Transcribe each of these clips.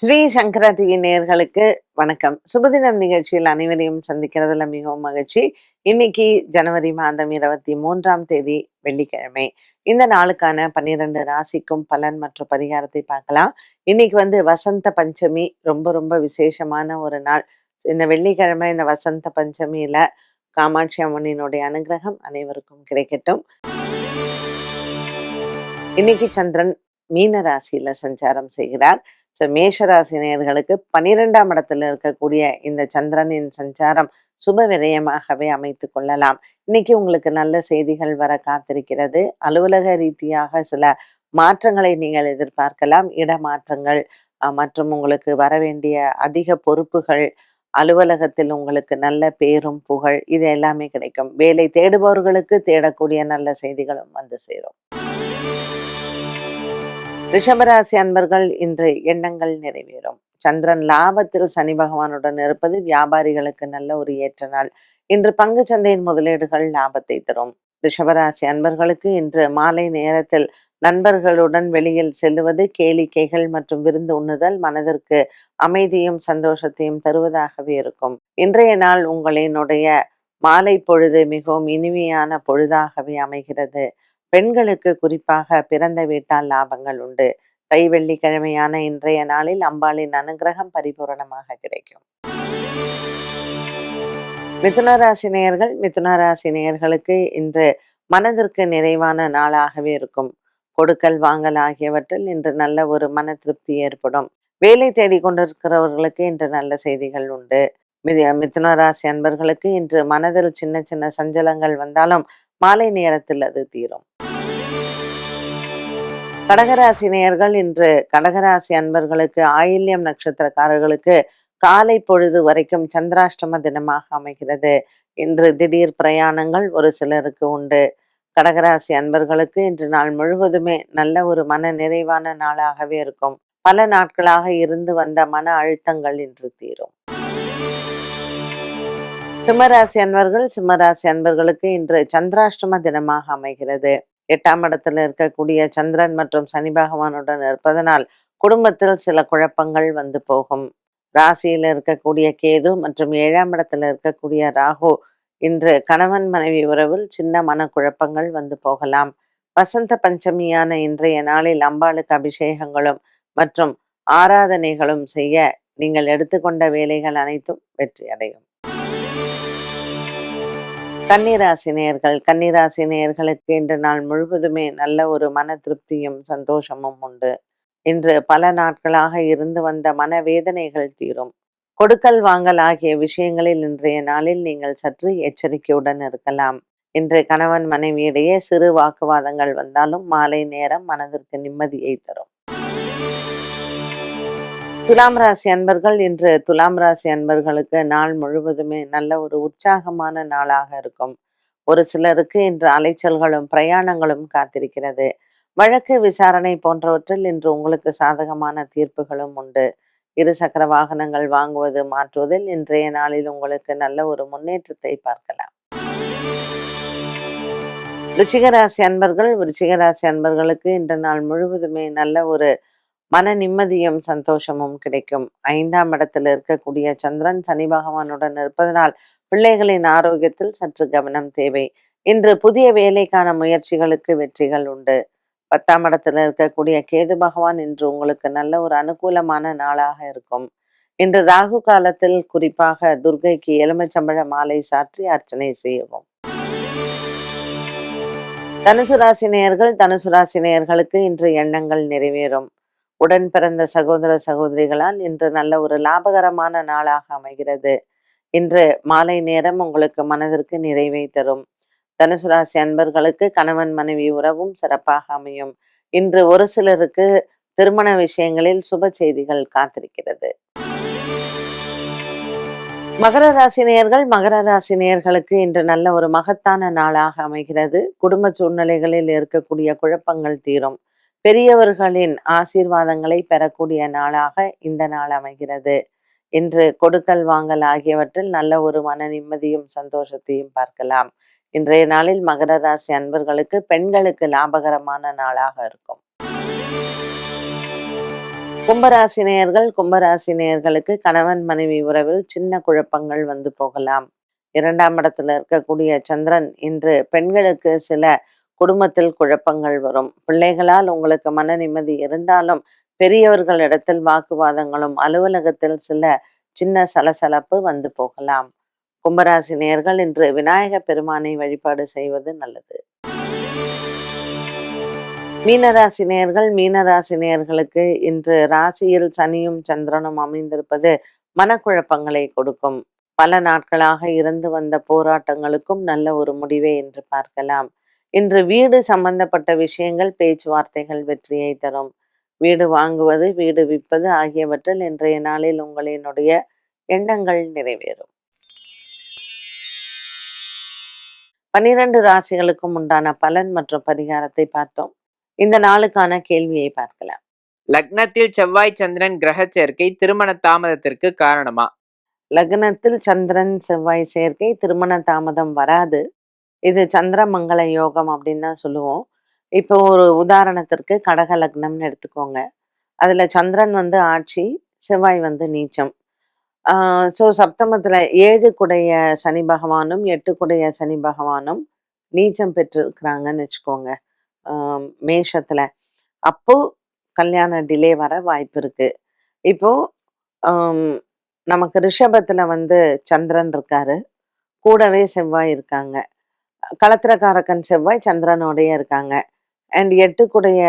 ஸ்ரீ சங்கரா TV நேயர்களுக்கு வணக்கம். சுபதினம் நிகழ்ச்சியில் அனைவரையும் சந்திக்கிறதுல மிகவும் மகிழ்ச்சி. இன்னைக்கு ஜனவரி மாதம் 23ஆம் தேதி வெள்ளிக்கிழமை. இந்த நாளுக்கான 12 ராசிக்கும் பலன் மற்றும் பரிகாரத்தை பார்க்கலாம். இன்னைக்கு வசந்த பஞ்சமி, ரொம்ப ரொம்ப விசேஷமான ஒரு நாள். இந்த வெள்ளிக்கிழமை இந்த வசந்த பஞ்சமியில காமாட்சி அம்மனினுடைய அனுகிரகம் அனைவருக்கும் கிடைக்கட்டும். இன்னைக்கு சந்திரன் மீன ராசியில சஞ்சாரம் செய்கிறார். மேஷ ராசி நேயர்களுக்கு 12ஆம் இடத்துல இருக்கக்கூடிய இந்த சந்திரனின் சஞ்சாரம் சுப விரயமாகவே அமைத்துக் கொள்ளலாம். இன்னைக்கு உங்களுக்கு நல்ல செய்திகள் வர காத்திருக்கிறது. அலுவலக ரீதியாக சில மாற்றங்களை நீங்கள் எதிர்பார்க்கலாம். இடமாற்றங்கள் மற்றும் உங்களுக்கு வர வேண்டிய அதிக பொறுப்புகள், அலுவலகத்தில் உங்களுக்கு நல்ல பேரும் புகழ் இது எல்லாமே கிடைக்கும். வேலை தேடுபவர்களுக்கு தேடக்கூடிய நல்ல செய்திகளும் வந்து சேரும். ரிஷபராசி அன்பர்கள் இன்று எண்ணங்கள் நிறைவேறும். சந்திரன் லாபத்தில் சனி பகவானுடன் இருப்பது வியாபாரிகளுக்கு நல்ல ஒரு ஏற்ற நாள். இன்று பங்கு சந்தையின் முதலீடுகள் லாபத்தை தரும். ரிஷபராசி அன்பர்களுக்கு இன்று மாலை நேரத்தில் நண்பர்களுடன் வெளியில் செல்லுவது, கேளிக்கைகள் மற்றும் விருந்து உண்ணுதல் மனதிற்கு அமைதியும் சந்தோஷத்தையும் தருவதாகவே இருக்கும். இன்றைய நாள் உங்களினுடைய மாலை பொழுது மிகவும் இனிமையான பொழுதாகவே அமைகிறது. பெண்களுக்கு குறிப்பாக பிறந்த வீட்டால் லாபங்கள் உண்டு. தை வெள்ளிக்கிழமையான இன்றைய நாளில் அம்பாளின் அனுகிரகம் பரிபூரணமாக கிடைக்கும். மிதுன ராசி நேயர்களுக்கு இன்று மனதிற்கு நிறைவான நாளாகவே இருக்கும். கொடுக்கல் வாங்கல் ஆகியவற்றில் இன்று நல்ல ஒரு மன திருப்தி ஏற்படும். வேலை தேடிக் கொண்டிருக்கிறவர்களுக்கு இன்று நல்ல செய்திகள் உண்டு. மிதுன ராசி அன்பர்களுக்கு இன்று மனதில் சின்ன சின்ன சஞ்சலங்கள் வந்தாலும் மாலை நேரத்தில் அது தீரும். கடகராசி நேயர்கள் இன்று கடகராசி அன்பர்களுக்கு ஆயில்யம் நட்சத்திரக்காரர்களுக்கு காலை பொழுது வரைக்கும் சந்திராஷ்டம தினமாக அமைகிறது. இன்று திடீர் பிரயாணங்கள் ஒரு சிலருக்கு உண்டு. கடகராசி அன்பர்களுக்கு இன்று நாள் முழுவதுமே நல்ல ஒரு மன நிறைவான நாளாகவே இருக்கும். பல நாட்களாக இருந்து வந்த மன அழுத்தங்கள் இன்று தீரும். சிம்மராசி அன்பர்களுக்கு இன்று சந்திராஷ்டம தினமாக அமைகிறது. 8ஆம் இடத்துல இருக்கக்கூடிய சந்திரன் மற்றும் சனி பகவானுடன் இருப்பதனால் குடும்பத்தில் சில குழப்பங்கள் வந்து போகும். ராசியில இருக்கக்கூடிய கேது மற்றும் 7ஆம் இடத்துல இருக்கக்கூடிய ராகு இன்று கணவன் மனைவி உறவில் சின்ன மனக்குழப்பங்கள் வந்து போகலாம். வசந்த பஞ்சமியான இன்றைய நாளில் அம்பாளுக்கு அபிஷேகங்களும் மற்றும் ஆராதனைகளும் செய்ய நீங்கள் எடுத்துக்கொண்ட வேலைகள் அனைத்தும் வெற்றி அடையும். கன்னிராசி நேயர்களுக்கு இன்று நாள் முழுவதுமே நல்ல ஒரு மன திருப்தியும் சந்தோஷமும் உண்டு. இன்று பல நாட்களாக இருந்து வந்த மனவேதனைகள் தீரும். கொடுக்கல் வாங்கல் ஆகிய விஷயங்களில் இன்றைய நாளில் நீங்கள் சற்று எச்சரிக்கையுடன் இருக்கலாம். இன்று கணவன் மனைவியிடையே சிறு வாக்குவாதங்கள் வந்தாலும் மாலை நேரம் மனதிற்கு நிம்மதியை தரும். துலாம் ராசி அன்பர்களுக்கு நாள் முழுவதுமே நல்ல ஒரு உற்சாகமான நாளாக இருக்கும். ஒரு சிலருக்கு இன்று அலைச்சல்களும் பிரயாணங்களும் காத்திருக்கிறது. வழக்கு விசாரணை போன்றவற்றில் இன்று உங்களுக்கு சாதகமான தீர்ப்புகளும் உண்டு. இருசக்கர வாகனங்கள் வாங்குவது மாற்றுவதில் இன்றைய நாளில் உங்களுக்கு நல்ல ஒரு முன்னேற்றத்தை பார்க்கலாம். விருச்சிகராசி அன்பர்களுக்கு இன்று நாள் முழுவதுமே நல்ல ஒரு மன நிம்மதியும் சந்தோஷமும் கிடைக்கும். 5ஆம் இடத்தில் இருக்கக்கூடிய சந்திரன் சனி பகவானுடன் இருப்பதனால் பிள்ளைகளின் ஆரோக்கியத்தில் சற்று கவனம் தேவை. இன்று புதிய வேலைக்கான முயற்சிகளுக்கு வெற்றிகள் உண்டு. 10ஆம் இடத்தில் இருக்கக்கூடிய கேது பகவான் இன்று உங்களுக்கு நல்ல ஒரு அனுகூலமான நாளாக இருக்கும். இன்று ராகு காலத்தில் குறிப்பாக துர்க்கைக்கு எலுமிச்சம்பழ மாலை சாற்றி அர்ச்சனை செய்யவும். தனுசு ராசி நேயர்களுக்கு இன்று எண்ணங்கள் நிறைவேறும். உடன் பிறந்த சகோதர சகோதரிகளால் இன்று நல்ல ஒரு லாபகரமான நாளாக அமைகிறது. இன்று மாலை நேரம் உங்களுக்கு மனதிற்கு நிறைவை தரும். தனுசு ராசி அன்பர்களுக்கு கணவன் மனைவி உறவும் சிறப்பாக அமையும். இன்று ஒரு சிலருக்கு திருமண விஷயங்களில் சுப செய்திகள் காத்திருக்கிறது. மகர ராசி நேயர்களுக்கு இன்று நல்ல ஒரு மகத்தான நாளாக அமைகிறது. குடும்ப சூழ்நிலைகளில் இருக்கக்கூடிய குழப்பங்கள் தீரும். பெரியவர்களின் ஆசீர்வாதங்களை பெறக்கூடிய நாளாக இந்த நாள் அமைகிறது. இன்று கொடுக்கல் வாங்கல் ஆகியவற்றில் நல்ல ஒரு மன நிம்மதியும் சந்தோஷத்தையும் பார்க்கலாம். இன்றைய நாளில் மகர ராசி அன்பர்களுக்கு பெண்களுக்கு லாபகரமான நாளாக இருக்கும். கும்பராசி நேயர்களுக்கு கணவன் மனைவி உறவில் சின்ன குழப்பங்கள் வந்து போகலாம். 2ஆம் இடத்துல இருக்கக்கூடிய சந்திரன் இன்று பெண்களுக்கு சில குடும்பத்தில் குழப்பங்கள் வரும். பிள்ளைகளால் உங்களுக்கு மன நிம்மதி இருந்தாலும் பெரியவர்களிடத்தில் வாக்குவாதங்களும், அலுவலகத்தில் சில சின்ன சலசலப்பு வந்து போகலாம். கும்பராசி நேயர்கள் இன்று விநாயக பெருமானை வழிபாடு செய்வது நல்லது. மீனராசி நேயர்களுக்கு இன்று ராசியில் சனியும் சந்திரனும் அமைந்திருப்பது மனக்குழப்பங்களை கொடுக்கும். பல நாட்களாக இருந்து வந்த போராட்டங்களுக்கும் நல்ல ஒரு முடிவை என்று பார்க்கலாம். இன்று வீடு சம்பந்தப்பட்ட விஷயங்கள், பேச்சுவார்த்தைகள் வெற்றியை தரும். வீடு வாங்குவது, வீடு விற்பது ஆகியவற்றில் இன்றைய நாளில் உங்களினுடைய எண்ணங்கள் நிறைவேறும். 12 ராசிகளுக்கும் உண்டான பலன் மற்றும் பரிகாரத்தை பார்த்தோம். இந்த நாளுக்கான கேள்வியை பார்க்கலாம். லக்னத்தில் செவ்வாய் சந்திரன் கிரக சேர்க்கை திருமண தாமதத்திற்கு காரணமா? லக்னத்தில் சந்திரன் செவ்வாய் சேர்க்கை திருமண தாமதம் வராது. இது சந்திரமங்கல யோகம் அப்படின்னு தான் சொல்லுவோம். இப்போ ஒரு உதாரணத்திற்கு கடக லக்னம்னு எடுத்துக்கோங்க. அதுல சந்திரன் வந்து ஆட்சி, செவ்வாய் வந்து நீச்சம். ஸோ சப்தமத்துல 7 குடைய சனி பகவானும் 8 குடைய சனி பகவானும் நீச்சம் பெற்றிருக்கிறாங்கன்னு வச்சுக்கோங்க. மேஷத்துல. அப்போ கல்யாண டிலே வர வாய்ப்பு இருக்கு. இப்போ ஆம், நமக்கு ரிஷபத்துல வந்து சந்திரன் இருக்காரு, கூடவே செவ்வாய் இருக்காங்க. களத்திரக்காரகன் செவ்வாய் சந்திரனோடயே இருக்காங்க. அண்ட் 8 குடைய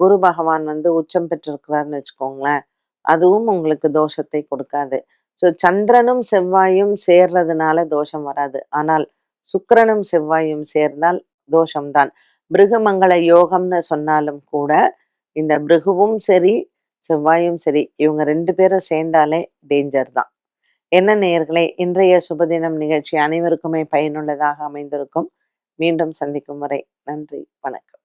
குரு பகவான் வந்து உச்சம் பெற்றிருக்கிறாருன்னு வச்சுக்கோங்களேன். அதுவும் உங்களுக்கு தோஷத்தை கொடுக்காது. ஸோ சந்திரனும் செவ்வாயும் சேர்றதுனால தோஷம் வராது. ஆனால் சுக்கிரனும் செவ்வாயும் சேர்ந்தால் தோஷம்தான். பிருகுமங்கள யோகம்னு சொன்னாலும் கூட இந்த பிருகுவும் சரி, செவ்வாயும் சரி, இவங்க 2 பேரும் சேர்ந்தாலே டேஞ்சர் தான். என்ன நேயர்களே, இன்றைய சுபதினம் நிகழ்ச்சி அனைவருக்குமே பயனுள்ளதாக அமைந்திருக்கும். மீண்டும் சந்திக்கும் வரை நன்றி, வணக்கம்.